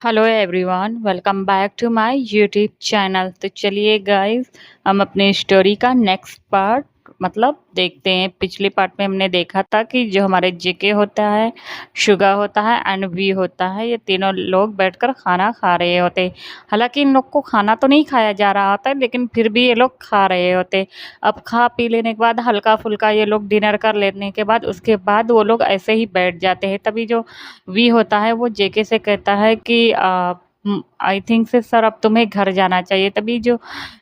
Hello everyone, welcome back to my YouTube channel. तो चलिए guys, हम अपने स्टोरी का नेक्स्ट पार्ट देखते हैं। पिछले पार्ट में हमने देखा था कि जो हमारे जेके होता है, शुगा होता है एंड वी होता है, ये तीनों लोग बैठकर खाना खा रहे होते। हालांकि इन लोग को खाना तो नहीं खाया जा रहा होता है, लेकिन फिर भी ये लोग खा रहे होते। अब खा पी लेने के बाद हल्का फुल्का ये लोग डिनर कर लेने के बाद उसके बाद वो लोग ऐसे ही बैठ जाते हैं। तभी जो वी होता है वो जेके से कहता है कि आई थिंक से सर अब तुम्हें घर जाना चाहिए। तभी जो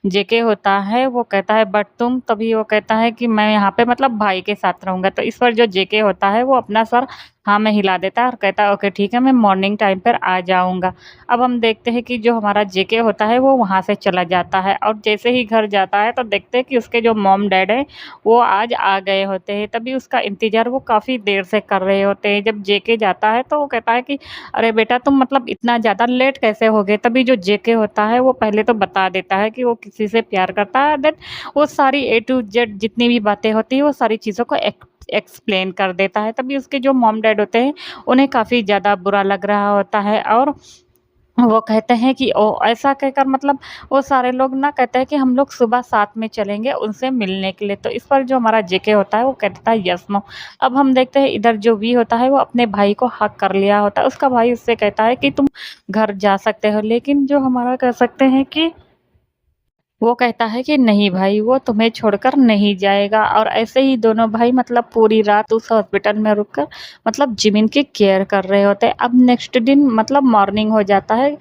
जेके होता है वो कहता है बट तुम, तभी वो कहता है कि मैं यहाँ पे भाई के साथ रहूंगा। तो इस पर जो जेके होता है वो अपना सर हाँ में हिला देता है और कहता है ओके ठीक है, मैं मॉर्निंग टाइम पर आ जाऊंगा। अब हम देखते हैं कि जो हमारा जेके होता है वो वहां से चला जाता है और जैसे ही घर जाता है तो देखते हैं कि उसके जो मॉम डैड है वो आज आ गए होते हैं। तभी उसका इंतजार वो काफी देर से कर रहे होते हैं। जब जेके जाता है तो वो कहता है कि अरे बेटा तुम इतना ज़्यादा लेट कैसे हो गए। तभी जो जेके होता है वो पहले तो बता देता है कि वो किसी से प्यार करता है। देन वो सारी ए टू जेड जितनी भी बातें होती है वो सारी चीज़ों को एक्सप्लेन कर देता है। तभी उसके जो मॉम डैड होते हैं उन्हें काफ़ी ज़्यादा बुरा लग रहा होता है और वो कहते हैं कि ओ ऐसा कहकर वो सारे लोग ना कहते हैं कि हम लोग सुबह साथ में चलेंगे उनसे मिलने के लिए। तो इस पर जो हमारा जेके होता है वो कहता है यस नो। अब हम देखते हैं इधर जो वी होता है वो अपने भाई को हक कर लिया होता है। उसका भाई उससे कहता है कि तुम घर जा सकते हो, लेकिन जो हमारा कह सकते हैं कि वो कहता है कि नहीं भाई, वो तुम्हें छोड़कर नहीं जाएगा। और ऐसे ही दोनों भाई पूरी रात उस हॉस्पिटल में रुककर जिमिन की केयर कर रहे होते हैं। अब नेक्स्ट दिन मॉर्निंग हो जाता है।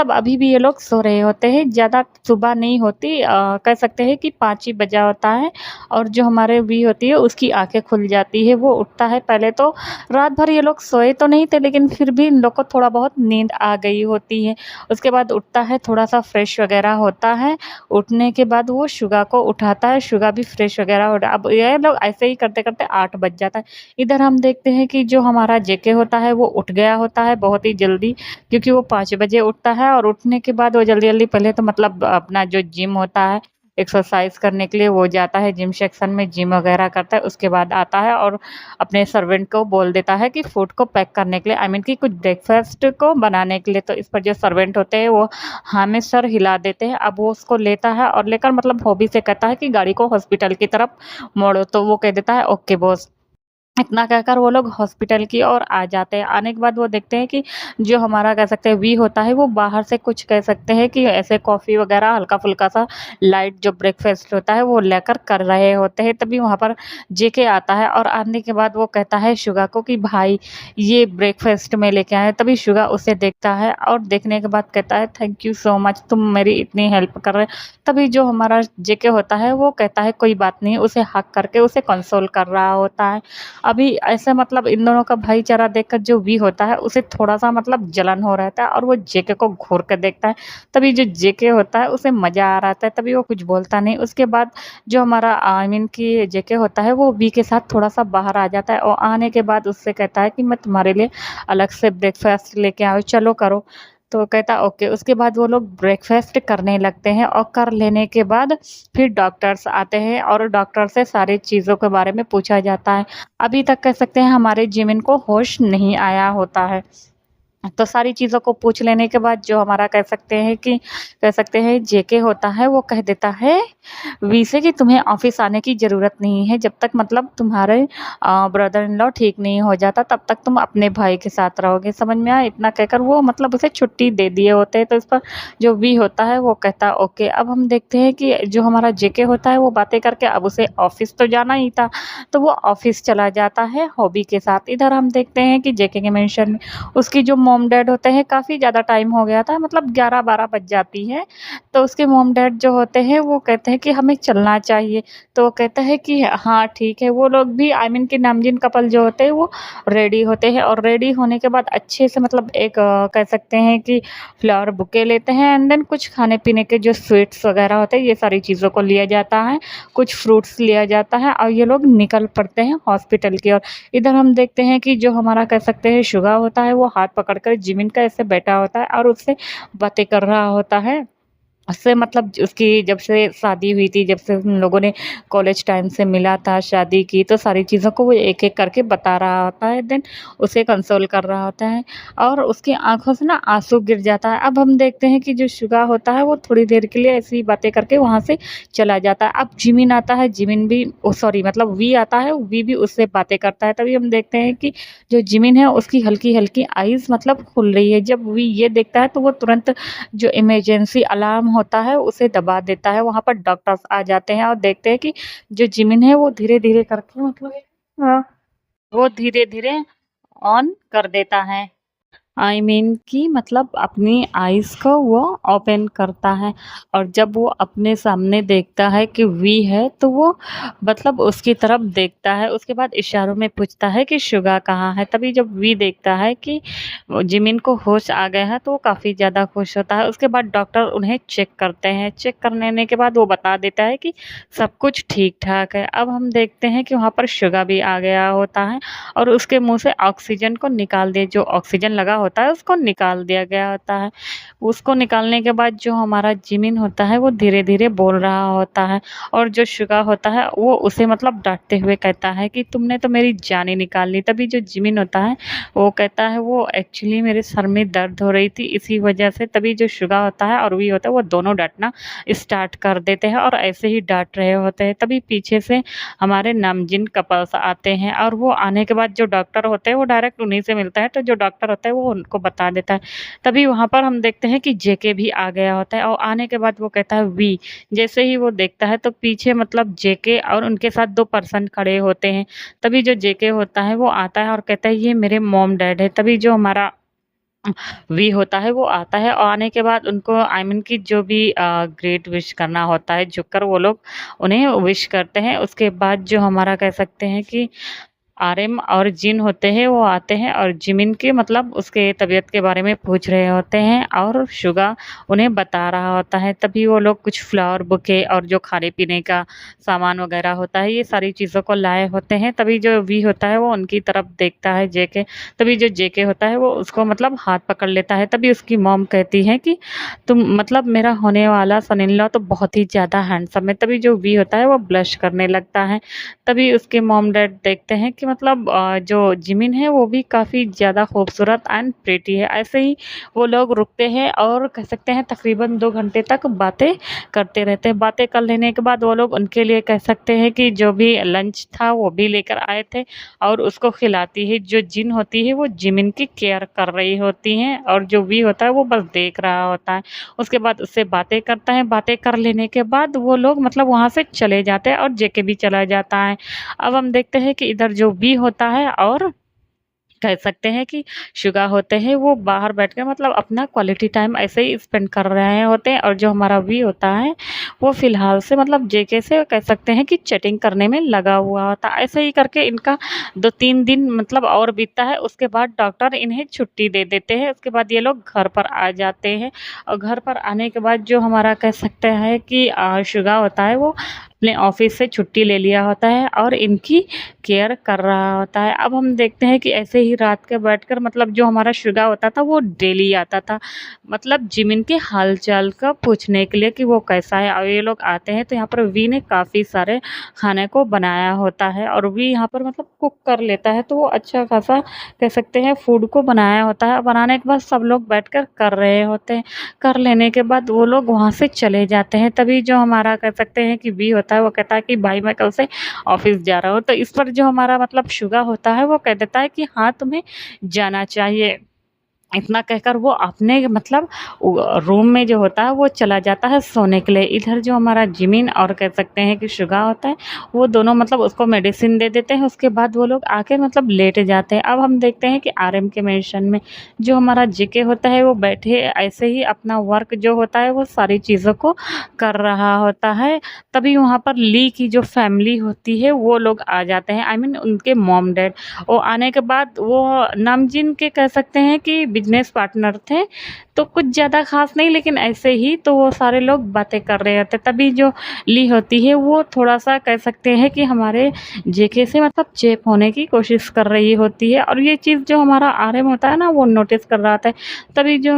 अभी भी ये लोग सो रहे होते हैं, ज़्यादा सुबह नहीं होती, कह सकते हैं कि 5 ही बजा होता है। और जो हमारे वी होती है उसकी आंखें खुल जाती है, वो उठता है। पहले तो रात भर ये लोग सोए तो नहीं थे, लेकिन फिर भी इन लोग को थोड़ा बहुत नींद आ गई होती है। उसके बाद उठता है, थोड़ा सा फ्रेश वगैरह होता है। उठने के बाद वो शुगा को उठाता है, शुगा भी फ्रेश वगैरह हो रहा। अब ये लोग ऐसे ही करते-करते 8 बज जाता है। इधर हम देखते हैं कि जो हमारा जेके होता है वो उठ गया होता है बहुत ही जल्दी, क्योंकि वो 5 बजे उठता है। और उठने के बाद वो जल्दी-जल्दी पहले तो अपना जो जिम होता है, एक्सरसाइज करने के लिए वो जाता है जिम सेक्शन में, जिम वगैरह करता है। उसके बाद आता है और अपने सर्वेंट को बोल देता है कि फूड को पैक करने के लिए, आई मीन कि कुछ ब्रेकफास्ट को बनाने के लिए। तो इस पर जो सर्वेंट होते हैं वो हाँ में सर हिला देते हैं। अब वो उसको लेता है और लेकर हॉबी से कहता है कि गाड़ी को हॉस्पिटल की तरफ मोड़ो। तो वो कह देता है ओके बॉस। इतना कहकर वो लोग हॉस्पिटल की ओर आ जाते हैं। आने के बाद वो देखते हैं कि जो हमारा कह सकते हैं वी होता है वो बाहर से कुछ कह सकते हैं कि ऐसे कॉफ़ी वगैरह हल्का-फुल्का सा लाइट जो ब्रेकफ़ास्ट होता है वो लेकर कर रहे होते हैं। तभी वहाँ पर जेके आता है और आने के बाद वो कहता है शुगा को कि भाई ये ब्रेकफ़ास्ट मैं लेके आया। तभी शुगा उसे देखता है और देखने के बाद कहता है थैंक यू सो मच, तुम मेरी इतनी हेल्प कर रहे हो। तभी जो हमारा जेके होता है वो कहता है कोई बात नहीं, उसे हग करके उसे कंसोल कर रहा होता है। अभी ऐसे इन दोनों का भाईचारा देखकर जो वी होता है उसे थोड़ा-सा जलन हो रहता है और वो जेके को घूर कर देखता है। तभी जो जेके होता है उसे मज़ा आ रहा था, तभी वो कुछ बोलता नहीं। उसके बाद जो हमारा आई मीन कि जेके होता है वो वी के साथ थोड़ा-सा बाहर आ जाता है और आने के बाद उससे कहता है कि मैं तुम्हारे लिए अलग से ब्रेकफ़ास्ट लेके आया हूँ, चलो करो। तो कहता है ओके। उसके बाद वो लोग ब्रेकफ़ास्ट करने लगते हैं और कर लेने के बाद फिर डॉक्टर्स आते हैं और डॉक्टर से सारी चीज़ों के बारे में पूछा जाता है। अभी तक कह सकते हैं हमारे जिमिन को होश नहीं आया होता है। तो सारी चीज़ों को पूछ लेने के बाद जो हमारा कह सकते हैं जेके होता है वो कह देता है वी से कि तुम्हें ऑफ़िस आने की ज़रूरत नहीं है, जब तक तुम्हारे ब्रदर इन लॉ ठीक नहीं हो जाता तब तक तुम अपने भाई के साथ रहोगे, समझ में आया? इतना कहकर वो उसे छुट्टी दे दिए होते हैं। तो इस पर जो वी होता है वो कहता है ओके। अब हम देखते हैं कि जो हमारा जेके होता है वो बातें करके अब उसे ऑफ़िस तो जाना ही था, तो वो ऑफ़िस चला जाता है हॉबी के साथ। इधर हम देखते हैं कि जेके के मेंशन में उसकी जो मॉम डैड होते हैं, काफ़ी ज़्यादा टाइम हो गया था, 11-12 बज जाती है। तो उसके मॉम डैड जो होते हैं वो कहते हैं कि हमें चलना चाहिए। तो वो कहता है कि हाँ ठीक है। वो लोग भी आई मीन कि नामजीन कपल जो होते हैं वो रेडी होते हैं और रेडी होने के बाद अच्छे से एक कह सकते हैं कि फ्लावर बुके लेते हैं एंड देन कुछ खाने-पीने के जो स्वीट्स वगैरह होते हैं ये सारी चीज़ों को लिया जाता है, कुछ फ्रूट्स लिया जाता है और ये लोग निकल पड़ते हैं हॉस्पिटल की ओर। इधर हम देखते हैं कि जो हमारा कह सकते हैं शुगा होता है वो हाथ पकड़कर जिमिन का ऐसे बैठा होता है और उससे बातें कर रहा होता है। उससे मतलब उसकी जब से शादी हुई थी, जब से उन लोगों ने कॉलेज टाइम से मिला था, शादी की, तो सारी चीज़ों को वो एक-एक करके बता रहा होता है, देन उसे कंसोल कर रहा होता है और उसकी आँखों से ना आँसू गिर जाता है। अब हम देखते हैं कि जो शुगा होता है, वो थोड़ी देर के लिए ऐसी ही बातें करके वहाँ से चला जाता है। अब जिमिन आता है, जिमिन भी सॉरी मतलब वी आता है, वी भी उससे बातें करता है। तभी हम देखते हैं कि जो जिमिन है, उसकी हल्की-हल्की आइज़ मतलब खुल रही है। जब वी ये देखता है, तो वो तुरंत जो इमरजेंसी अलार्म होता है उसे दबा देता है। वहाँ पर डॉक्टर्स आ जाते हैं और देखते हैं कि जो जिमिन है वो धीरे-धीरे करके मतलब वो धीरे-धीरे ऑन कर देता है। आई मीन कि मतलब अपनी आइज़ को वो ओपन करता है और जब वो अपने सामने देखता है कि वी है, तो वो मतलब उसकी तरफ देखता है। उसके बाद इशारों में पूछता है कि शुगा कहाँ है? तभी जब वी देखता है कि वो जिमिन को होश आ गया है, तो वो काफ़ी ज़्यादा खुश होता है। उसके बाद डॉक्टर उन्हें चेक करते हैं। चेक करने के बाद वो बता देता है कि सब कुछ ठीक-ठाक है। अब हम देखते हैं कि वहाँ पर शुगा भी आ गया होता है और उसके मुँह से ऑक्सीजन को निकाल दिया जो ऑक्सीजन लगा होता है उसको निकाल दिया गया होता है। उसको निकालने के बाद जो हमारा जिमिन होता है वो धीरे-धीरे बोल रहा होता है और जो शुगा होता है वो उसे मतलब डाँटते हुए कहता है कि तुमने तो मेरी जान ही निकाल ली। तभी जो जिमिन होता है वो कहता है वो एक्चुअली मेरे सर में दर्द हो रही थी इसी वजह से। तभी जो शुगा होता है और वी होता है वो दोनों डाँटना स्टार्ट कर देते हैं और ऐसे ही डाँट रहे होते हैं। तभी पीछे से हमारे नामजीन कपल्स आते हैं और वो आने के बाद जो डॉक्टर होते हैं वो डायरेक्ट उन्हीं से मिलता है, तो जो डॉक्टर होता है वो उनको बता देता है। तभी वहाँ पर हम देखते हैं कि जेके भी आ गया होता है और आने के बाद वो कहता है वी। जैसे ही वो देखता है तो पीछे मतलब जेके और उनके साथ 2 पर्सन खड़े होते हैं। तभी जो जेके होता है वो आता है और कहता है ये मेरे मॉम डैड है। तभी जो हमारा वी होता है वो आता है और आने के बाद उनको आई मीन कि जो भी ग्रेट विश करना होता है झुककर वो लोग उन्हें विश करते हैं। उसके बाद जो हमारा कह सकते हैं कि आरएम और जिन होते हैं वो आते हैं और जिमिन के मतलब उसके तबीयत के बारे में पूछ रहे होते हैं और शुगा उन्हें बता रहा होता है। तभी वो लोग कुछ फ्लावर बुके और जो खाने-पीने का सामान वगैरह होता है ये सारी चीज़ों को लाए होते हैं। तभी जो वी होता है वो उनकी तरफ देखता है जेके तभी जो जेके होता है वो उसको मतलब हाथ पकड़ लेता है। तभी उसकी मॉम कहती है कि तुम मतलब मेरा होने वाला सन इन लॉ तो बहुत ही ज़्यादा हैंडसम है। तभी जो वी होता है वो ब्लश करने लगता है। तभी उसके मॉम डैड देखते हैं कि मतलब जो जिमिन है वो भी काफ़ी ज़्यादा खूबसूरत एंड प्रिटी है। ऐसे ही वो लोग रुकते हैं और कह सकते हैं तकरीबन 2 घंटे तक बातें करते रहते हैं। बातें कर लेने के बाद वो लोग उनके लिए कह सकते हैं कि जो भी लंच था वो भी लेकर आए थे और उसको खिलाती है। जो जिन होती है वो जिमिन की केयर कर रही होती हैं और जो वी होता है वो बस देख रहा होता है। उसके बाद उससे बातें करता है, बातें कर लेने के बाद वो लोग मतलब वहाँ से चले जाते हैं और जेके भी चला जाता है। अब हम देखते हैं कि इधर जो बी होता है और कह सकते हैं कि शुगा होते हैं वो बाहर बैठकर मतलब अपना क्वालिटी टाइम ऐसे ही स्पेंड कर रहे होते हैं और जो हमारा वी होता है वो फ़िलहाल से मतलब जेके से कह सकते हैं कि चैटिंग करने में लगा हुआ होता है। ऐसे ही करके इनका 2-3 दिन मतलब और बीतता है उसके बाद डॉक्टर इन्हें छुट्टी दे देते हैं। उसके बाद ये लोग घर पर आ जाते हैं और घर पर आने के बाद जो हमारा कह सकते हैं कि शुगा होता है वो अपने ऑफ़िस से छुट्टी ले लिया होता है और इनकी केयर कर रहा होता है। अब हम देखते हैं कि ऐसे ही रात के बैठकर मतलब जो हमारा शुगा होता था वो डेली आता था। मतलब जिमिन के हाल-चाल का पूछने के लिए कि वो कैसा है और ये लोग आते हैं तो यहाँ पर वी ने काफ़ी सारे खाने को बनाया होता है और वी यहाँ पर मतलब कुक कर लेता है तो वो अच्छा खासा कह सकते हैं फूड को बनाया होता है। बनाने के बाद सब लोग बैठकर कर रहे होते हैं। कर लेने के बाद वो लोग वहाँ से चले जाते हैं। तभी जो हमारा कह सकते हैं कि वी होता है वो कहता है कि भाई मैं कल से ऑफ़िस जा रहा हूँ। तो इस पर जो हमारा मतलब शुगा होता है वो कह देता है कि हाँ, तुम्हें जाना चाहिए। इतना कहकर वो अपने मतलब रूम में जो होता है वो चला जाता है सोने के लिए। इधर जो हमारा जिमिन और कह सकते हैं कि शुगा होता है वो दोनों मतलब उसको मेडिसिन दे देते हैं। उसके बाद वो लोग आके मतलब लेट जाते हैं। अब हम देखते हैं कि आरएम के मेंशन में जो हमारा जेके होता है वो बैठे ऐसे ही अपना वर्क जो होता है वो सारी चीज़ों को कर रहा होता है। तभी वहाँ पर ली की जो फैमिली होती है वो लोग आ जाते हैं आई मीन उनके मॉम डैड। वो आने के बाद वो नामजीन के कह सकते हैं कि बिज़नेस पार्टनर थे, तो कुछ ज़्यादा ख़ास नहीं लेकिन ऐसे ही तो वो सारे लोग बातें कर रहे होते। तभी जो ली होती है वो थोड़ा-सा कह सकते हैं कि हमारे जेके से मतलब चेप होने की कोशिश कर रही होती है और ये चीज़ जो हमारा आरएम होता है ना वो नोटिस कर रहा था। तभी जो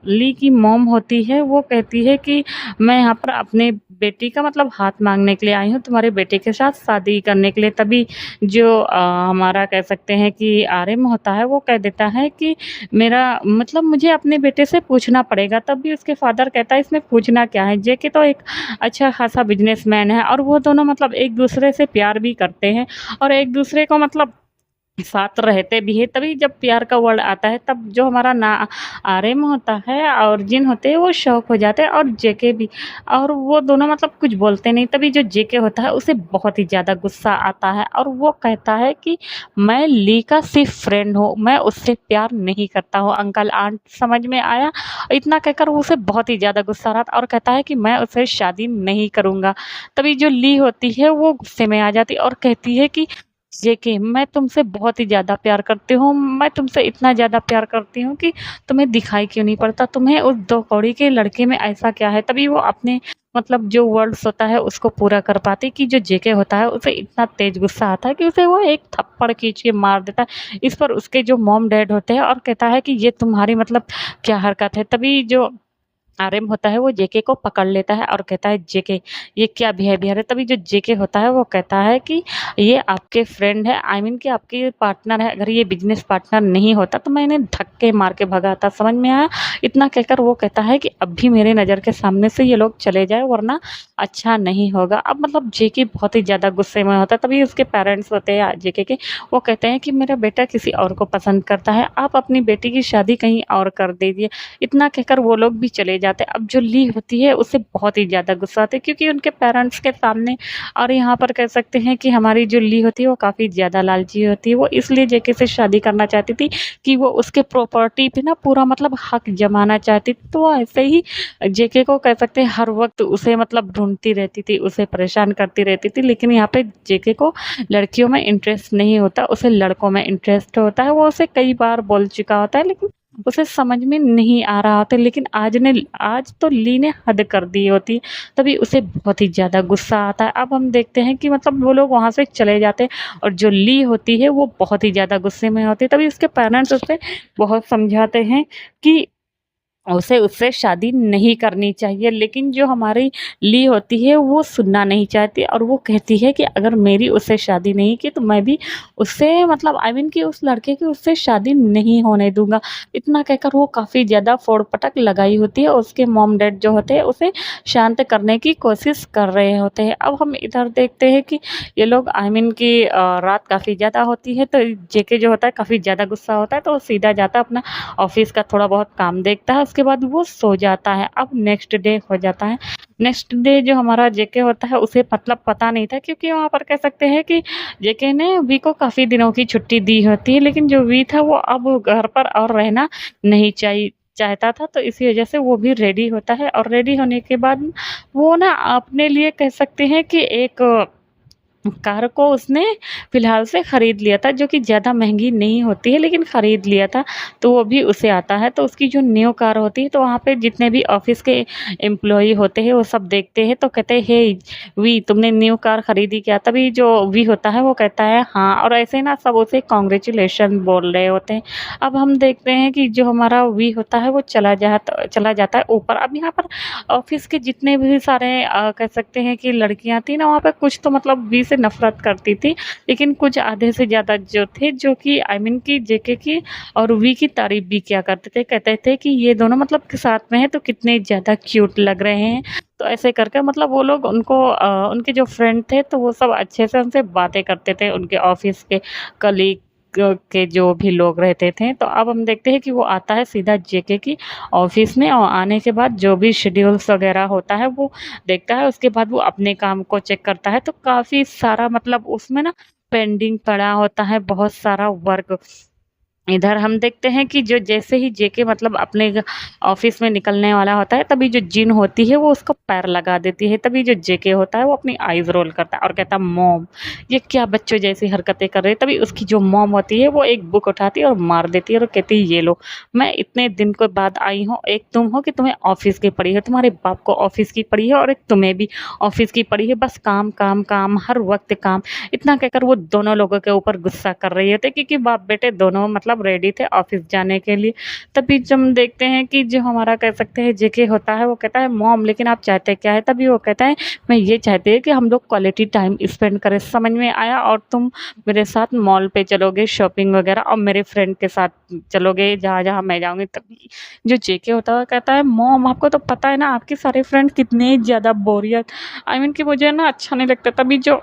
ली की मॉम होती है वो कहती है कि मैं यहाँ पर अपने बेटी का मतलब हाथ माँगने के लिए आई हूँ, तुम्हारे बेटे के साथ शादी करने के लिए। तभी जो हमारा कह सकते हैं कि आरएम होता है वो कह देता है कि मेरा मतलब मुझे अपने बेटे से पूछना पड़ेगा। तब भी उसके फादर कहता है इसमें पूछना क्या है? जेके तो एक अच्छा खासा बिज़नेसमैन है और वो दोनों मतलब एक-दूसरे से प्यार भी करते हैं और एक-दूसरे को मतलब साथ रहते भी हैं। तभी जब प्यार का वर्ड आता है तब जो हमारा ना आरएम होता है और जिन होते हैं वो शॉक हो जाते हैं और जेके भी और वो दोनों मतलब कुछ बोलते नहीं। तभी जो जेके होता है उसे बहुत ही ज़्यादा गुस्सा आता है और वो कहता है कि मैं ली का सिर्फ फ्रेंड हूँ, मैं उससे प्यार नहीं करता हूँ। अंकल आंट समझ में आया? इतना कहकर वो उसे बहुत ही ज़्यादा गुस्सा आ रहा था और कहता है कि मैं उससे शादी नहीं करूँगा। तभी जो ली होती है वो गुस्से में आ जाती है और कहती है कि जेके मैं तुमसे बहुत ही ज़्यादा प्यार करती हूँ, मैं तुमसे इतना ज़्यादा प्यार करती हूँ कि तुम्हें दिखाई क्यों नहीं पड़ता? तुम्हें उस 2 कौड़ी के लड़के में ऐसा क्या है? तभी वो अपने मतलब जो वर्ड्स होता है उसको पूरा कर पाती कि जो जेके होता है उसे इतना तेज़ गुस्सा आता है कि उसे वो एक थप्पड़ खींच के मार देता है। इस पर उसके जो मॉम डैड होते हैं और कहता है कि ये तुम्हारी मतलब क्या हरकत है? तभी जो आरएम होता है वो जेके को पकड़ लेता है और कहता है जेके ये क्या बिहेवियर है? तभी जो जेके होता है वो कहता है कि ये आपके फ्रेंड है आई मीन कि आपके पार्टनर है, अगर ये बिज़नेस पार्टनर नहीं होता तो मैं इन्हें धक्के मार के भगाता, समझ में आया? इतना कहकर वो कहता है कि अब भी मेरे नज़र के सामने से ये लोग चले जाएँ वरना अच्छा नहीं होगा। अब मतलब जेके बहुत ही ज़्यादा गुस्से में होता है, तभी उसके पेरेंट्स होते हैं जेके के, वो कहते हैं कि मेरा बेटा किसी और को पसंद करता है, आप अपनी बेटी की शादी कहीं और कर दीजिए। इतना कहकर वो लोग भी चले जाते हैं। अब जो ली होती है उसे बहुत ही ज़्यादा गुस्सा आता है क्योंकि उनके पेरेंट्स के सामने और यहाँ पर कह सकते हैं कि हमारी जो ली होती है वो काफ़ी ज़्यादा लालची होती है। वो इसलिए जेके से शादी करना चाहती थी कि वो उसके प्रॉपर्टी पे ना पूरा मतलब हक जमाना चाहती थी। तो वो ऐसे ही जेके को कह सकते हैं हर वक़्त उसे मतलब ढूँढती रहती थी, उसे परेशान करती रहती थी। लेकिन यहाँ पे जेके को लड़कियों में इंटरेस्ट नहीं होता, उसे लड़कों में इंटरेस्ट होता है। वो उसे कई बार बोल चुका होता है लेकिन उसे समझ में नहीं आ रहा होता। लेकिन आज तो ली ने हद कर दी होती, तभी उसे बहुत ही ज़्यादा गुस्सा आता है। अब हम देखते हैं कि मतलब वो लोग वहाँ से चले जाते हैं और जो ली होती है वो बहुत ही ज़्यादा गुस्से में होती है। तभी उसके पेरेंट्स उसे बहुत समझाते हैं कि उसे उससे शादी नहीं करनी चाहिए, लेकिन जो हमारी ली होती है वो सुनना नहीं चाहती और वो कहती है कि अगर मेरी उससे शादी नहीं की तो मैं भी उससे मतलब आई मीन कि उस लड़के की उससे शादी नहीं होने दूँगा। इतना कहकर वो काफ़ी ज़्यादा फोड़-पटक लगाई होती है और उसके मॉम डैड जो होते हैं उसे शांत करने की कोशिश कर रहे होते हैं। अब हम इधर देखते हैं कि ये लोग आई मीन कि रात काफ़ी ज़्यादा होती है तो जेके जो होता है काफ़ी ज़्यादा गुस्सा होता है तो वो सीधा जाता है अपना ऑफ़िस का थोड़ा बहुत काम देखता है, उसके बाद वो सो जाता है। अब नेक्स्ट डे हो जाता है। नेक्स्ट डे जो हमारा जेके होता है उसे मतलब पता नहीं था क्योंकि वहाँ पर कह सकते हैं कि जेके ने वी को काफ़ी दिनों की छुट्टी दी होती है, लेकिन जो वी था वो अब घर पर और रहना नहीं चाहता था, तो इसी वज़ह से वो भी रेडी होता है और रेडी होने के बाद वो ना अपने लिए कह सकते हैं कि एक कार को उसने फ़िलहाल से ख़रीद लिया था, जो कि ज़्यादा महँगी नहीं होती है लेकिन ख़रीद लिया था, तो वो भी उसे आता है। तो उसकी जो न्यू कार होती है तो वहाँ पे जितने भी ऑफ़िस के एम्प्लॉयी होते हैं वो सब देखते हैं तो कहते हैं, "हे वी तुमने न्यू कार ख़रीदी क्या?" तभी जो वी होता है वो कहता है, "हाँ" और ऐसे ना सब उसे कांग्रेचुलेशन बोल रहे होते हैं। अब हम देखते हैं कि जो हमारा वी होता है वो चला जाता है ऊपर। अब यहाँ पर ऑफ़िस के जितने भी सारे कह सकते हैं कि लड़कियाँ थी ना वहाँ पे कुछ तो मतलब वी से नफ़रत करती थी, लेकिन कुछ आधे से ज़्यादा जो थे जो कि आई मीन कि जेके की और वी की तारीफ़ भी किया करते थे। कहते थे कि ये दोनों मतलब के साथ में हैं तो कितने ज़्यादा क्यूट लग रहे हैं। तो ऐसे करके मतलब वो लोग उनको उनके जो फ्रेंड थे तो वो सब अच्छे से उनसे बातें करते थे, उनके ऑफ़िस के कलीग के जो भी लोग रहते थे। तो अब हम देखते हैं कि वो आता है सीधा जेके की ऑफ़िस में और आने के बाद जो भी शेड्यूल्स वग़ैरह होता है वो देखता है, उसके बाद वो अपने काम को चेक करता है। तो काफ़ी सारा मतलब उसमें ना पेंडिंग पड़ा होता है बहुत सारा वर्क। इधर हम देखते हैं कि जो जैसे ही जेके मतलब अपने ऑफिस में निकलने वाला होता है, तभी जो जिन होती है वो उसको पैर लगा देती है। तभी जो जेके होता है वो अपनी आईज रोल करता है और कहता है मॉम, ये क्या बच्चों जैसी हरकतें कर रहे हैं। तभी उसकी जो मॉम होती है वो एक बुक उठाती है और मार देती है और कहती है ये लो, मैं इतने दिन के बाद आई हूँ, एक तुम हो कि तुम्हें ऑफिस की पड़ी है, तुम्हारे बाप को ऑफिस की पड़ी है और एक तुम्हें भी ऑफिस की पड़ी है, बस काम काम काम, हर वक्त काम। इतना कहकर वो दोनों लोगों के ऊपर गुस्सा कर रही होती है, क्योंकि बाप बेटे दोनों मतलब रेडी थे ऑफिस जाने के लिए। तभी जब हम देखते हैं कि जो हमारा कह सकते हैं जेके होता है वो कहता है मॉम, लेकिन आप चाहते क्या है। तभी वो कहता है मैं ये चाहते हैं कि हम लोग क्वालिटी टाइम स्पेंड करें, समझ में आया, और तुम मेरे साथ मॉल पे चलोगे शॉपिंग वगैरह, और मेरे फ्रेंड के साथ चलोगे जहाँ जहाँ मैं जाऊंगी। तभी जो जेके होता है कहता है मॉम, आपको तो पता है ना आपके सारे फ्रेंड कितने ज़्यादा बोरियत, आई मीन कि मुझे ना अच्छा नहीं लगता। तभी जो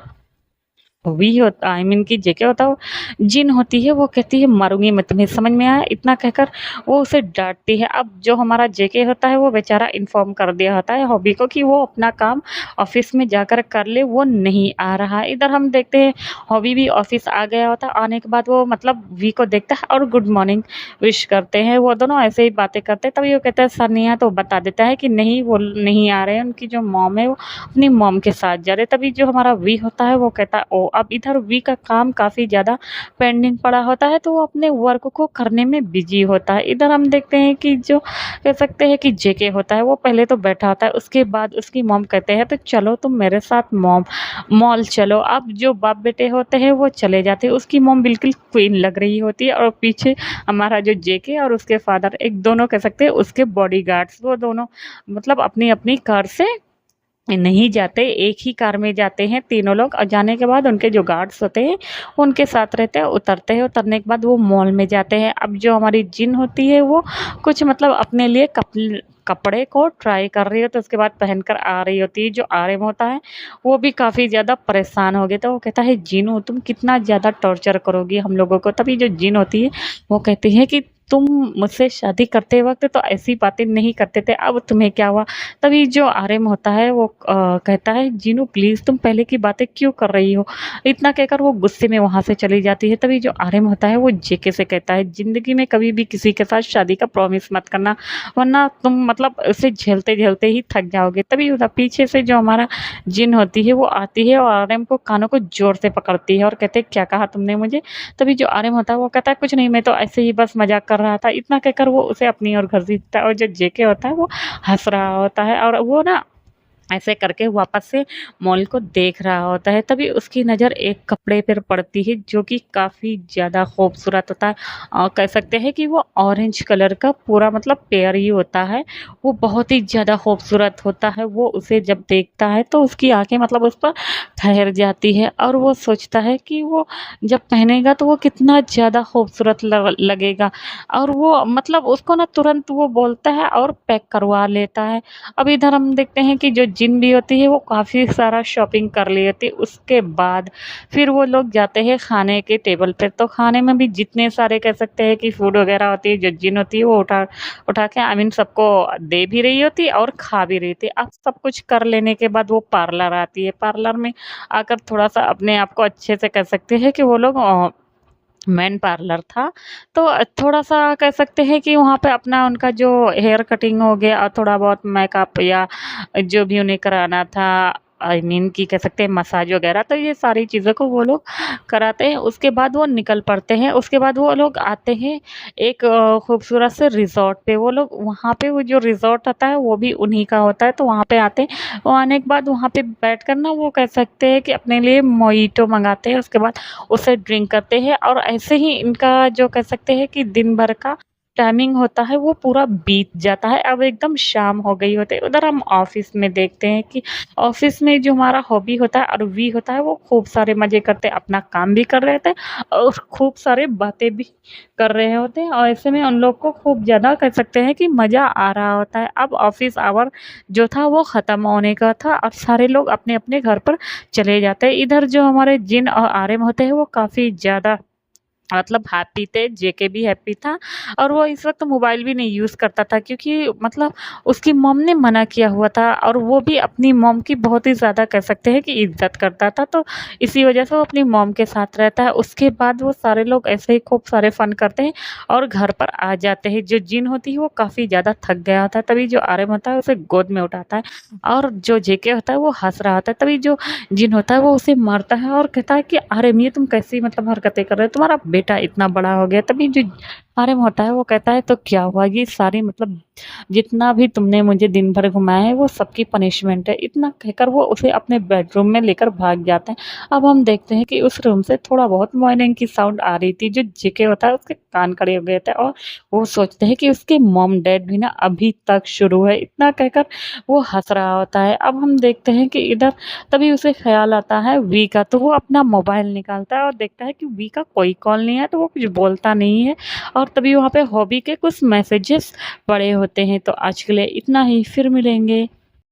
वी होता आई मीन कि जेके होता है वो जिन होती है वो कहती है मारूंगी मैं तुम्हें, समझ में आया। इतना कहकर वो उसे डांटती है। अब जो हमारा जेके होता है वो बेचारा इन्फॉर्म कर दिया होता है हॉबी को कि वो अपना काम ऑफिस में जाकर कर ले, वो नहीं आ रहा है। इधर हम देखते हैं हॉबी भी ऑफिस आ गया होता है। आने के बाद वो मतलब वी को देखता है और गुड मॉर्निंग विश करते हैं। वो दोनों ऐसे ही बातें करते हैं। तभी वो कहता है सर नहीं है, तो बता देता है कि नहीं वो नहीं आ रहे हैं, उनकी जो मॉम है वो अपनी मॉम के साथ जा रहे। तभी जो हमारा वी होता है वो कहता है ओ, अब इधर वी का काम काफ़ी ज़्यादा पेंडिंग पड़ा होता है, तो वो अपने वर्क को करने में बिजी होता है। इधर हम देखते हैं कि जो कह सकते हैं कि जेके होता है वो पहले तो बैठा होता है, उसके बाद उसकी मॉम कहते हैं तो चलो तुम मेरे साथ मॉल चलो। अब जो बाप बेटे होते हैं वो चले जाते हैं। उसकी मॉम बिल्कुल क्वीन लग रही होती है और पीछे हमारा जो जेके और उसके फादर एक दोनों कह सकते हैं उसके बॉडीगार्ड्स, वो दोनों मतलब अपनी अपनी कार से नहीं जाते, एक ही कार में जाते हैं तीनों लोग। और जाने के बाद उनके जो गार्ड्स होते हैं वो उनके साथ रहते हैं। उतरते हैं, उतरने के बाद वो मॉल में जाते हैं। अब जो हमारी जिन होती है वो कुछ मतलब अपने लिए कपड़े को ट्राई कर रही है, तो उसके बाद पहनकर आ रही होती है। जो आर्यन होता है वो भी काफ़ी ज़्यादा परेशान हो गया, तो वो कहता है जिन तुम कितना ज़्यादा टॉर्चर करोगी हम लोगों को। तभी जो जिन होती है वो कहती है कि तुम मुझसे शादी करते वक्त तो ऐसी बातें नहीं करते थे, अब तुम्हें क्या हुआ। तभी जो आर्यन होता है वो कहता है जीनू प्लीज़ तुम पहले की बातें क्यों कर रही हो। इतना कहकर वो गुस्से में वहाँ से चली जाती है। तभी जो आर्यन होता है वो जेके से कहता है ज़िंदगी में कभी भी किसी के साथ शादी का प्रॉमिस मत करना, वरना तुम मतलब उसे झेलते झेलते ही थक जाओगे। तभी उधर पीछे से जो हमारा जिन होती है वो आती है और आर्यन को कानों को जोर से पकड़ती है और कहते हैं क्या कहा तुमने मुझे। तभी जो आर्यन होता है वो कहता है कुछ नहीं, मैं तो ऐसे ही बस मजाक कर रहा था। इतना कहकर वो उसे अपनी ओर घसीटता है और जो जेके होता है वो हंस रहा होता है और वो ना ऐसे करके वापस से मॉल को देख रहा होता है। तभी उसकी नज़र एक कपड़े पर पड़ती है जो कि काफ़ी ज़्यादा खूबसूरत होता है, और कह सकते हैं कि वो ऑरेंज कलर का पूरा मतलब पेयर ही होता है। वो बहुत ही ज़्यादा खूबसूरत होता है। वो उसे जब देखता है तो उसकी आंखें मतलब उस पर ठहर जाती है और वो सोचता है कि वो जब पहनेगा तो वो कितना ज़्यादा खूबसूरत लगेगा। और वो मतलब उसको ना तुरंत वो बोलता है और पैक करवा लेता है। अब इधर हम देखते हैं कि जो जिन भी होती है वो काफ़ी सारा शॉपिंग कर ली होती है। उसके बाद फिर वो लोग जाते हैं खाने के टेबल पे, तो खाने में भी जितने सारे कह सकते हैं कि फूड वगैरह होती है, जो जिन होती है वो उठा उठा के आई मीन सबको दे भी रही होती है और खा भी रही थी। अब सब कुछ कर लेने के बाद वो पार्लर आती है। पार्लर में आकर थोड़ा सा अपने आप को अच्छे से कह सकते हैं कि वो लोग मेन पार्लर था, तो थोड़ा-सा कह सकते हैं कि वहाँ पे अपना उनका जो हेयर कटिंग हो गया और थोड़ा बहुत मेकअप या जो भी उन्हें कराना था, आई मीन कि कह सकते हैं मसाज वगैरह, तो ये सारी चीज़ों को वो लोग कराते हैं। उसके बाद वो निकल पड़ते हैं। उसके बाद वो लोग आते हैं एक खूबसूरत से रिज़ॉर्ट पे। वो लोग वहाँ पे वो जो रिज़ॉर्ट होता है वो भी उन्हीं का होता है, तो वहाँ पे आते हैं। वो आने के बाद वहाँ पे बैठकर ना वो कह सकते हैं कि अपने लिए मोहितो मँगाते हैं। उसके बाद उसे ड्रिंक करते हैं और ऐसे ही इनका जो कह सकते हैं कि दिन भर का टाइमिंग होता है वो पूरा बीत जाता है। अब एकदम शाम हो गई होती है। उधर हम ऑफ़िस में देखते हैं कि ऑफ़िस में जो हमारा हॉबी होता है और वी होता है वो खूब सारे मज़े करते हैं, अपना काम भी कर रहे होते हैं और खूब सारे बातें भी कर रहे होते हैं, और ऐसे में उन लोग को खूब ज़्यादा कह सकते हैं कि मज़ा आ रहा होता है। अब ऑफ़िस आवर जो था वो ख़त्म होने का था और सारे लोग अपने-अपने घर पर चले जाते हैं। इधर जो हमारे जिन और आर्यन होते हैं वो काफ़ी ज़्यादा मतलब हैप्पी थे, जेके भी हैप्पी था और वो इस वक़्त मोबाइल भी नहीं यूज़ करता था क्योंकि मतलब उसकी मॉम ने मना किया हुआ था और वो भी अपनी मॉम की बहुत ही ज़्यादा कह सकते हैं कि इज़्ज़त करता था, तो इसी वज़ह से वो अपनी मॉम के साथ रहता है। उसके बाद वो सारे लोग ऐसे ही खूब सारे फन करते हैं और घर पर आ जाते हैं। जो जिन होती है वो काफ़ी ज़्यादा थक गया होता है, तभी जो आर्यन होता है उसे गोद में उठाता है और जो जेके होता है वो हँस रहा होता है, तभी जो जिन होता है वो उसे मारता है और कहता है कि आर्यन ये तुम कैसी मतलब हरकतें कर रहे हो? तुम्हारा बेटा इतना बड़ा हो गया। तभी जो आर्यन होता है वो कहता है तो क्या हुआ? ये सारी मतलब जितना भी तुमने मुझे दिन भर घुमाया है वो सबकी पनिशमेंट है। इतना कहकर वो उसे अपने बेडरूम में लेकर भाग जाते हैं। अब हम देखते हैं कि उस रूम से थोड़ा बहुत मॉर्निंग की साउंड आ रही थी। जो जेके होता है उसके कान खड़े हो गए थे और वो सोचते हैं कि उसके मॉम-डैड भी ना अभी तक शुरू है। इतना कहकर वो हँस रहा होता है। अब हम देखते हैं कि इधर तभी उसे ख़्याल आता है वी का, तो वो अपना मोबाइल निकालता है और देखता है कि वी का कोई कॉल नहीं है, तो वो कुछ बोलता नहीं है और तभी वहाँ पे हॉबी के कुछ मैसेजेस पड़े होते हैं। तो आज के लिए इतना ही, फिर मिलेंगे।